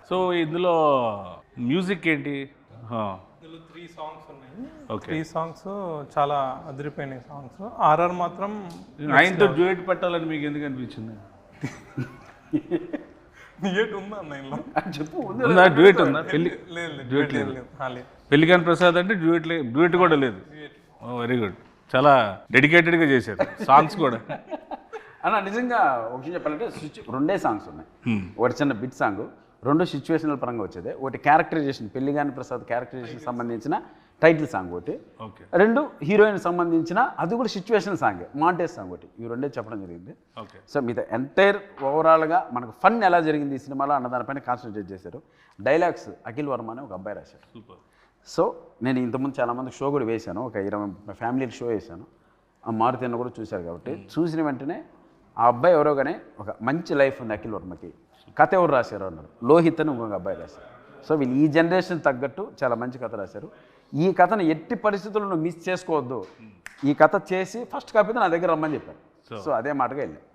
So ఇందులో music ఏంటి? ఇందులో 3 సాంగ్స్ ఉన్నాయి. ఓకే. 3 సాంగ్స్ చాలా అదిరిపోయినాయి సాంగ్స్. ఆర్ఆర్ మాత్రం ఆయనతో డ్యూయట్ పెట్టాలని మీకు ఎందుకు అనిపించింది? డ్యూయట్ ఉందా అన్న ఇందులో? చెప్పు. ఉందా డ్యూయట్ ఉందా? డ్యూయట్ లేదు. పెళ్లికాని ప్రసాద్ అంటే డ్యూయట్ కూడా లేదు. Very good. చాలా డెడికేటెడ్గా చేశారు సాంగ్స్ కూడా. అన్న నిజంగా ఒక విషయం చెప్పాలంటే రెండే సాంగ్స్ ఉన్నాయి. ఒకటి చిన్న బిట్ సాంగ్, రెండు సిచ్యువేషనల్ పరంగా వచ్చేది. ఒకటి క్యారెక్టరైజేషన్, పెళ్లిగాని ప్రసాద్ క్యారెక్టరైజేషన్ సంబంధించిన టైటిల్ సాంగ్ ఒకటి, రెండు హీరోయిన్ సంబంధించిన అది కూడా సిచ్యువేషనల్ సాంగ్, మాంటేజ్ సాంగ్ ఒకటి. ఈ రెండే చెప్పడం జరిగింది. సో మీద ఎంటైర్ ఓవరాల్గా మనకు ఫన్ ఎలా జరిగింది ఈ సినిమాలో అన్న దానిపైన కాన్సన్ట్రేట్ చేశారు. డైలాగ్స్ అఖిల్ వర్మ అని ఒక అబ్బాయి రాశారు. సో నేను ఇంతకుముందు చాలామంది షో కూడా వేశాను, ఒక 20 ఫ్యామిలీ షో వేశాను. ఆ మారుతిన్న కూడా చూశారు కాబట్టి చూసిన వెంటనే ఆ అబ్బాయి ఎవరో కానీ ఒక మంచి లైఫ్ ఉంది అఖిల్ వర్మకి, కథ ఎవరు రాశారు అన్నారు. లోహిత్ అని ఇంకొక అబ్బాయి రాశారు. సో వీళ్ళు ఈ జనరేషన్ తగ్గట్టు చాలా మంచి కథ రాశారు. ఈ కథను ఎట్టి పరిస్థితుల్లో మిస్ చేసుకోవద్దు, ఈ కథ చేసి ఫస్ట్ కాపీ నా దగ్గర రమ్మని చెప్పారు. సో అదే మాటగా వెళ్ళాను.